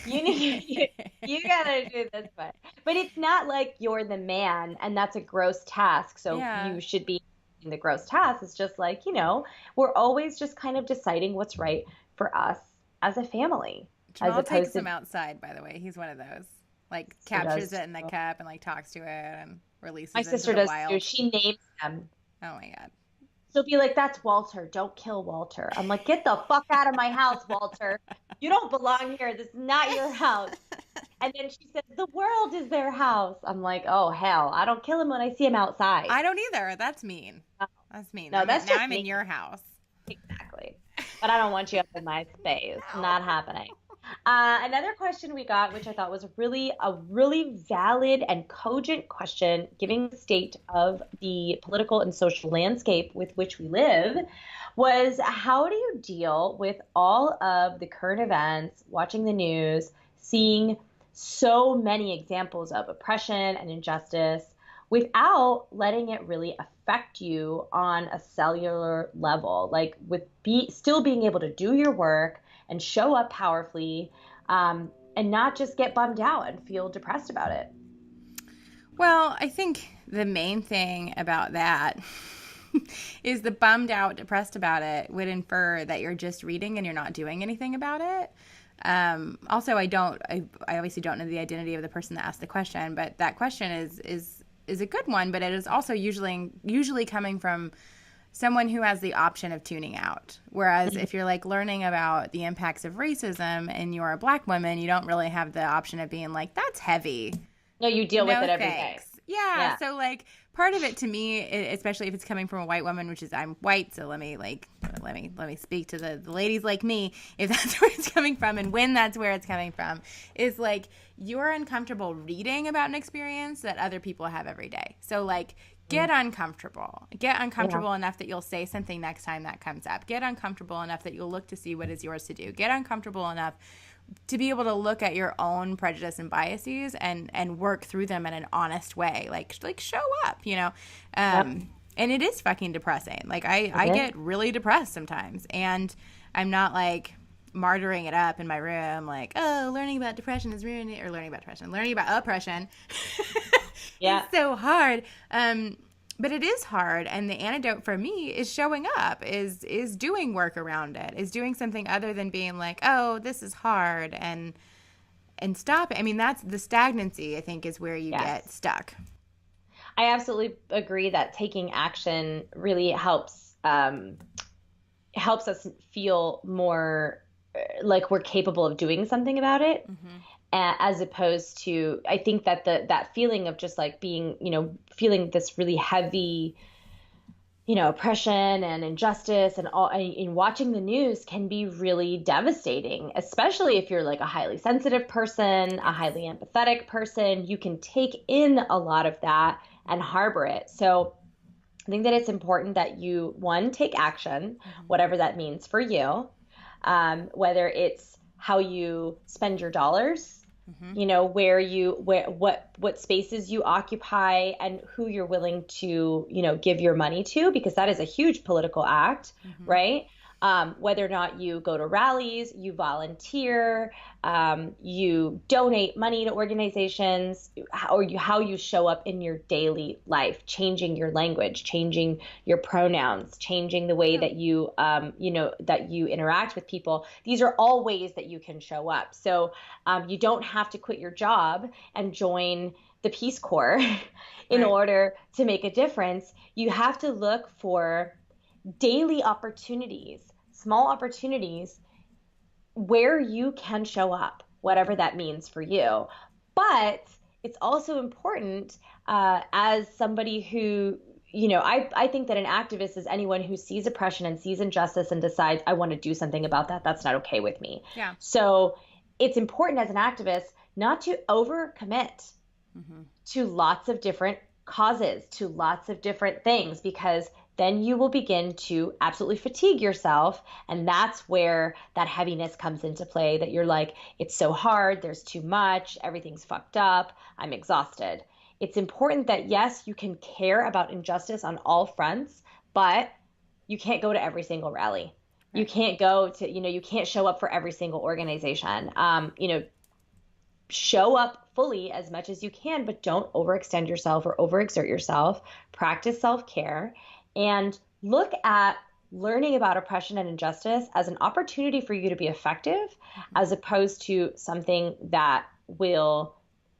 You need, you gotta do this one. But it's not like you're the man and that's a gross task. So Yeah. you should be in the gross task. It's just like, we're always just kind of deciding what's right for us as a family, as Jamal opposed takes to him outside, by the way. He's one of those. Like sister captures does it in the too. cup and like talks to it and My releases it into sister the does too. wild. She names them. Oh my god. She'll be like, that's Walter. Don't kill Walter. I'm like, get the fuck out of my house, Walter. You don't belong here. This is not your house. And then she says, the world is their house. I'm like, oh, hell. I don't kill him when I see him outside. I don't either. That's mean. No, That's mean. no, that's Now just I'm in me. your house. Exactly. But I don't want you up in my space. No. Not happening. Another question we got, which I thought was a really valid and cogent question, given the state of the political and social landscape with which we live, was how do you deal with all of the current events, watching the news, seeing so many examples of oppression and injustice without letting it really affect you on a cellular level, like with still being able to do your work and show up powerfully, and not just get bummed out and feel depressed about it. Well, I think the main thing about that is the bummed out, depressed about it would infer that you're just reading and you're not doing anything about it. Also, I obviously don't know the identity of the person that asked the question, but that question is a good one, but it is also usually coming from someone who has the option of tuning out. Whereas if you're like learning about the impacts of racism and you're a black woman, you don't really have the option of being like, that's heavy. No, you deal with No it every thanks. day. Yeah. Yeah. So like part of it to me, especially if it's coming from a white woman, which is I'm white, so let me speak to the ladies like me, if that's where it's coming from and when that's where it's coming from, is like you're uncomfortable reading about an experience that other people have every day. So like get uncomfortable. Get uncomfortable Yeah. enough that you'll say something next time that comes up. Get uncomfortable enough that you'll look to see what is yours to do. Get uncomfortable enough to be able to look at your own prejudice and biases and work through them in an honest way. Like show up, Yep. And it is fucking depressing. Like I Okay. get really depressed sometimes, and I'm not like martyring it up in my room like, oh, learning about depression is ruining it, or learning about oppression Yeah. is so hard. But it is hard, and the antidote for me is showing up, is doing work around it, is doing something other than being like, oh, this is hard, and stop it. I mean, that's the stagnancy, I think, is where you get Yes. stuck. I absolutely agree that taking action really helps us feel more like we're capable of doing something about it, as opposed to, I think that that feeling of just like being, feeling this really heavy, oppression and injustice and all in watching the news can be really devastating, especially if you're like a highly sensitive person, a Yes. highly empathetic person. You can take in a lot of that and harbor it. So I think that it's important that you, one, take action, whatever that means for you, whether it's how you spend your dollars, what spaces you occupy and who you're willing to, give your money to, because that is a huge political act, right? Whether or not you go to rallies, you volunteer, you donate money to organizations, or how you show up in your daily life, changing your language, changing your pronouns, changing the way that you, that you interact with people. These are all ways that you can show up. So you don't have to quit your job and join the Peace Corps in Right. order to make a difference. You have to look for daily opportunities, small opportunities where you can show up, whatever that means for you. But it's also important as somebody who, I think that an activist is anyone who sees oppression and sees injustice and decides, I want to do something about that. That's not okay with me. Yeah. So it's important as an activist not to overcommit to lots of different causes, to lots of different things, because then you will begin to absolutely fatigue yourself. And that's where that heaviness comes into play, that you're like, it's so hard, there's too much, everything's fucked up, I'm exhausted. It's important that, yes, you can care about injustice on all fronts, but you can't go to every single rally. Right. You can't go to, you can't show up for every single organization. Show up fully as much as you can, but don't overextend yourself or overexert yourself. Practice self-care and look at learning about oppression and injustice as an opportunity for you to be effective, as opposed to something that will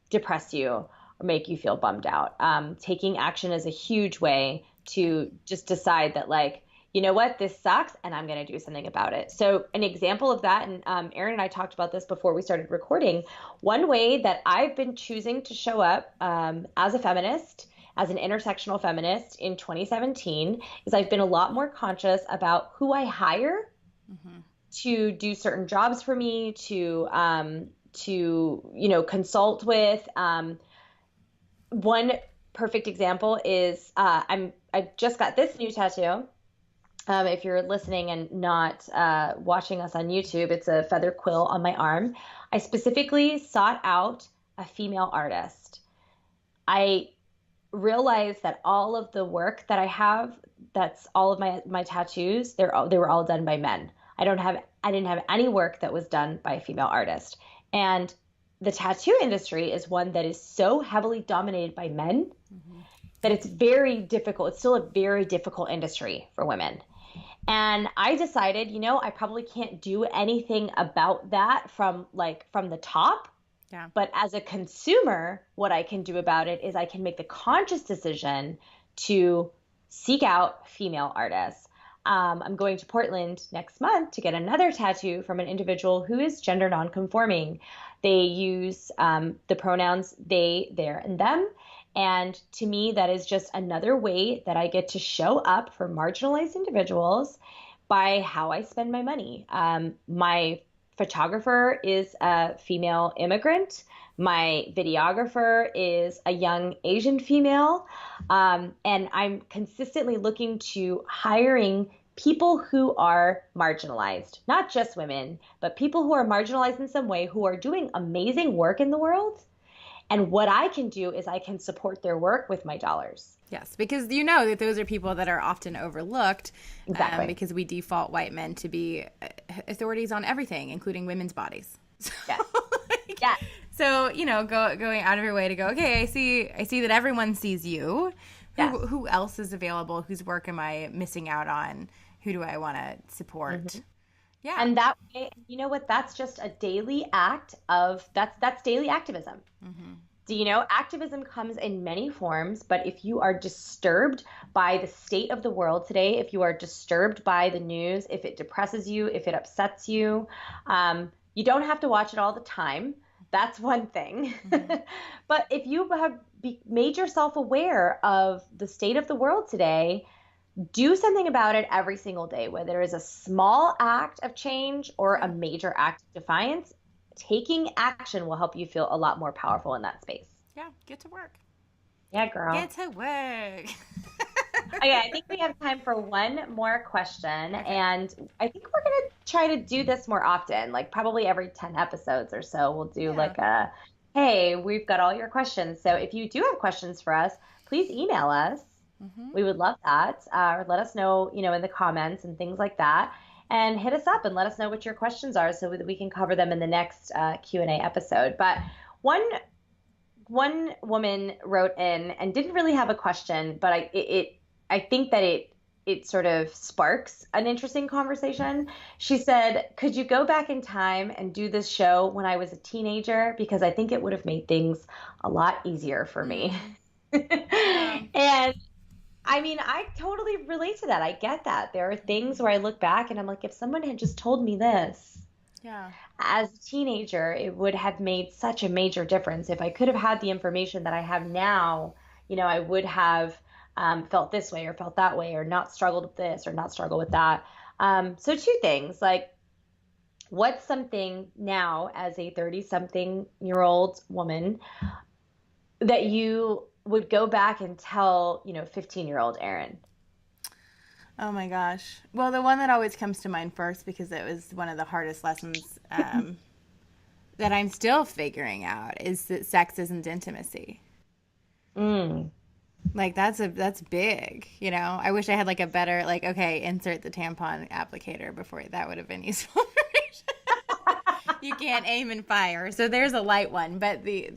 depress you or make you feel bummed out. Taking action is a huge way to just decide that, like, you know what, this sucks and I'm going to do something about it. So an example of that, and Erin and I talked about this before we started recording, one way that I've been choosing to show up as a feminist, as an intersectional feminist in 2017, is I've been a lot more conscious about who I hire to do certain jobs for me, to consult with. One perfect example is I just got this new tattoo. If you're listening and not watching us on YouTube, it's a feather quill on my arm. I specifically sought out a female artist. I realized that all of the work that I have, that's all of my tattoos, they were all done by men. I didn't have any work that was done by a female artist. And the tattoo industry is one that is so heavily dominated by men that it's very difficult. It's still a very difficult industry for women. And I decided, I probably can't do anything about that from the top. Yeah. But as a consumer, what I can do about it is I can make the conscious decision to seek out female artists. I'm going to Portland next month to get another tattoo from an individual who is gender nonconforming. They use the pronouns they, their, and them. And to me, that is just another way that I get to show up for marginalized individuals by how I spend my money. My photographer is a female immigrant. My videographer is a young Asian female. And I'm consistently looking to hiring people who are marginalized, not just women, but people who are marginalized in some way, who are doing amazing work in the world. And what I can do is I can support their work with my dollars. Yes, because you know that those are people that are often overlooked. Exactly. Because we default white men to be authorities on everything, including women's bodies. Yes. Yeah. So, going out of your way to go, okay, I see that everyone sees you. Yes. Who else is available? Whose work am I missing out on? Who do I want to support? Mm-hmm. Yeah. And that way, you know what? That's just a daily act of, that's daily activism. Mm-hmm. Do activism comes in many forms, but if you are disturbed by the state of the world today, if you are disturbed by the news, if it depresses you, if it upsets you, you don't have to watch it all the time. That's one thing. Mm-hmm. But if you have made yourself aware of the state of the world today, do something about it every single day, whether it is a small act of change or a major act of defiance. Taking action will help you feel a lot more powerful in that space. Yeah, get to work. Yeah, girl. Get to work. Okay, I think we have time for one more question. Okay. And I think we're going to try to do this more often, like probably every 10 episodes or so. We'll do hey, we've got all your questions. So if you do have questions for us, please email us. Mm-hmm. We would love that. Or let us know, in the comments and things like that. And hit us up and let us know what your questions are so that we can cover them in the next Q&A episode. But one woman wrote in and didn't really have a question, but I think that it sort of sparks an interesting conversation. She said, could you go back in time and do this show when I was a teenager? Because I think it would have made things a lot easier for me. And I mean, I totally relate to that. I get that. There are things where I look back and I'm like, if someone had just told me this, Yeah. As a teenager, it would have made such a major difference. If I could have had the information that I have now, I would have felt this way or felt that way or not struggled with this or not struggled with that. So two things, like what's something now as a 30-something-year-old woman that you would go back and tell, 15-year-old Erin? Oh my gosh. Well, the one that always comes to mind first, because it was one of the hardest lessons that I'm still figuring out, is that sex isn't intimacy. Mm. Like that's big, you know. I wish I had like a better, like, okay, insert the tampon applicator before, that would have been useful. You can't aim and fire. So there's a light one, but the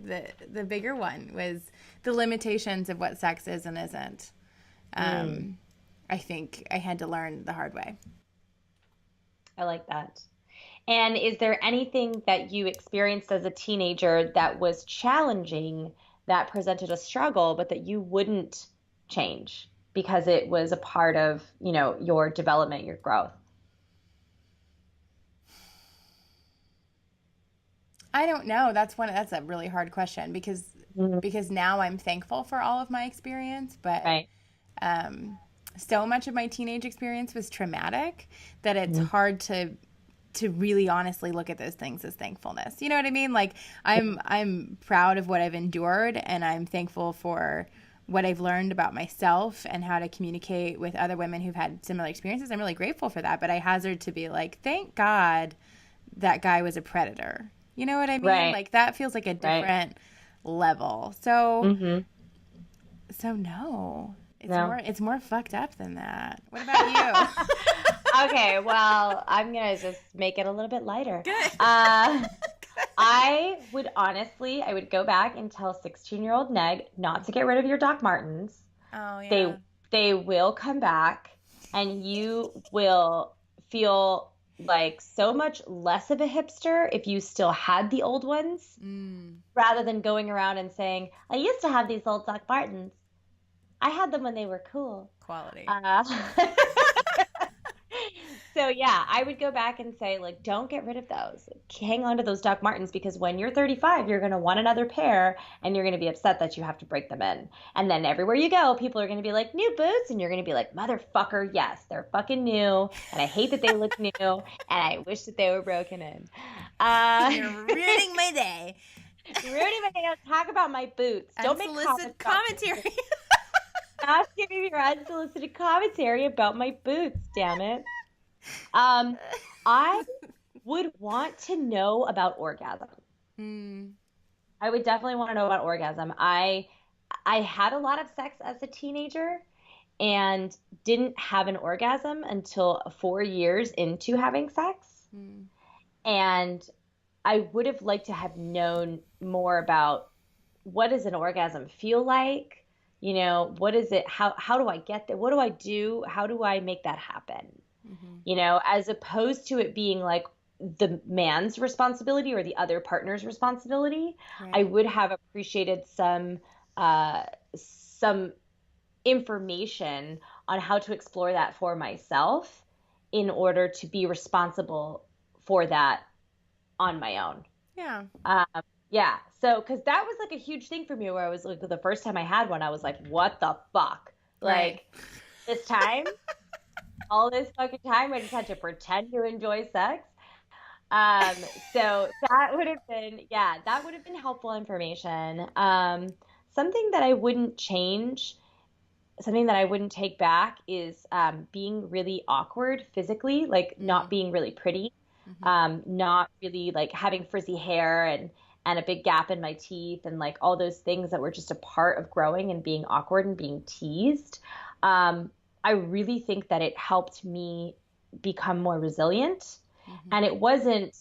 bigger one was the limitations of what sex is and isn't. I think I had to learn the hard way. I like that. And is there anything that you experienced as a teenager that was challenging, that presented a struggle, but that you wouldn't change because it was a part of, your development, your growth? I don't know. That's a really hard question, because Mhm. now I'm thankful for all of my experience, but Right. um, so much of my teenage experience was traumatic that it's Mhm. hard to really honestly look at those things as thankfulness. You know what I mean? Like I'm proud of what I've endured, and I'm thankful for what I've learned about myself and how to communicate with other women who've had similar experiences. I'm really grateful for that, but I hazard to be like, thank God that guy was a predator. You know what I mean? Right. Like that feels like a Right. different level. So Hmm. no. No. It's more fucked up than that. What about you? Okay, well, I'm gonna just make it a little bit lighter. Good. Uh, I would go back and tell 16-year-old Neg not to get rid of your Doc Martens. Oh They yeah. they will come back, and you will feel like so much less of a hipster if you still had the old ones, Mm, rather than going around and saying, I used to have these old Doc Martens. I had them when they were cool. quality. Uh, So yeah, I would go back and say, like, don't get rid of those. Hang on to those Doc Martens, because when you're 35, you're going to want another pair and you're going to be upset that you have to break them in. And then everywhere you go, people are going to be like, new boots, and you're going to be like, motherfucker, yes, they're fucking new, and I hate that they look new, and I wish that they were broken in. Uh You're ruining my day. Rudy, talk about my boots. Don't make Unsolicited comments about commentary. not giving me your unsolicited commentary about my boots, damn it. Um, I would want to know about orgasm. Hmm. I would definitely want to know about orgasm. I had a lot of sex as a teenager and didn't have an orgasm until 4 years into having sex. Hmm. And I would have liked to have known more about what does an orgasm feel like? What is it? How do I get there? What do I do? How do I make that happen? Mm-hmm. As opposed to it being like the man's responsibility or the other partner's responsibility. I Right. would have appreciated some information on how to explore that for myself in order to be responsible for that on my own. Yeah. Um, yeah, so because that was like a huge thing for me, where I was like, the first time I had one, I was like, what the fuck? Right. Like, this time, all this fucking time, I just had to pretend to enjoy sex. Um, so that would have been, yeah, that would have been helpful information. Something that I wouldn't change, something that I wouldn't take back is being really awkward physically, like not Mm. being really pretty, Mm-hmm. not really like having frizzy hair and a big gap in my teeth and like all those things that were just a part of growing and being awkward and being teased. Um, I really think that it helped me become more resilient, Mm-hmm. and it wasn't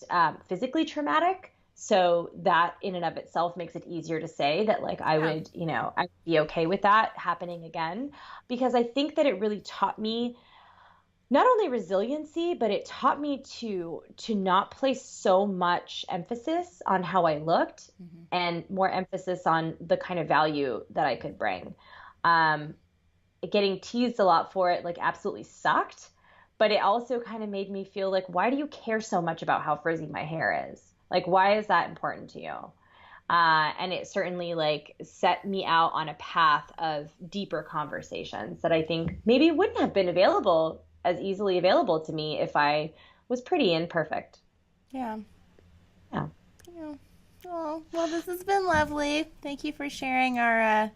physically traumatic. So that in and of itself makes it easier to say that like Yeah. I'd be okay with that happening again, because I think that it really taught me not only resiliency, but it taught me to not place so much emphasis on how I looked Mm-hmm. and more emphasis on the kind of value that I could bring. Um, Getting teased a lot for it like absolutely sucked, but it also kind of made me feel like, why do you care so much about how frizzy my hair is? Like, why is that important to you? And it certainly like set me out on a path of deeper conversations that I think maybe wouldn't have been available as easily available to me if I was pretty and perfect. Yeah. Yeah. Yeah. Oh, well, this has been lovely. Thank you for sharing our,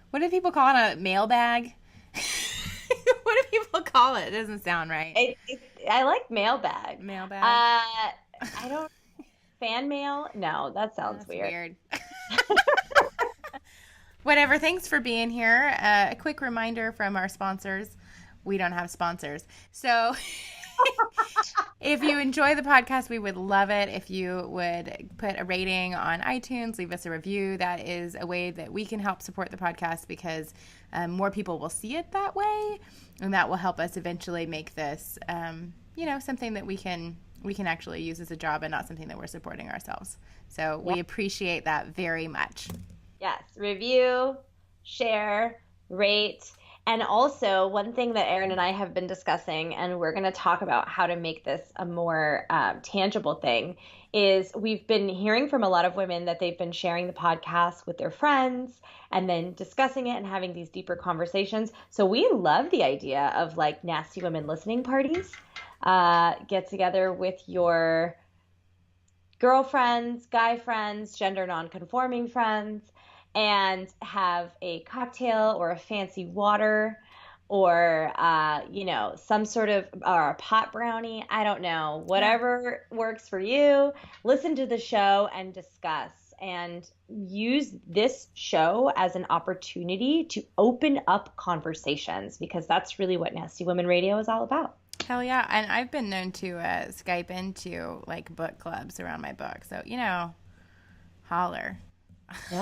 what do people call it? A mailbag? What do people call it? It doesn't sound right. I like mailbag. Mailbag? I don't fan mail. No, that sounds That's weird. weird. Whatever. Thanks for being here. A quick reminder from our sponsors. We don't have sponsors. So if you enjoy the podcast, we would love it if you would put a rating on iTunes, leave us a review. That is a way that we can help support the podcast because more people will see it that way. And that will help us eventually make this, something that we can actually use as a job and not something that we're supporting ourselves. So we appreciate that very much. Yes. Review, share, rate. And also, one thing that Erin and I have been discussing, and we're going to talk about how to make this a more tangible thing, is we've been hearing from a lot of women that they've been sharing the podcast with their friends and then discussing it and having these deeper conversations. So we love the idea of like nasty women listening parties. Get together with your girlfriends, guy friends, gender nonconforming friends, and have a cocktail or a fancy water or some sort of or a pot brownie. I don't know, whatever works for you. Listen to the show and discuss, and use this show as an opportunity to open up conversations, because that's really what Nasty Women Radio is all about. Hell yeah. And I've been known to Skype into like book clubs around my book. So, holler. Yeah.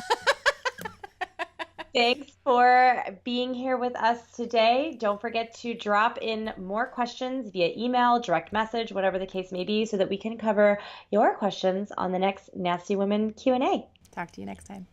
Thanks for being here with us today. Don't forget to drop in more questions via email, direct message, whatever the case may be, so that we can cover your questions on the next Nasty Women Q&A. Talk to you next time.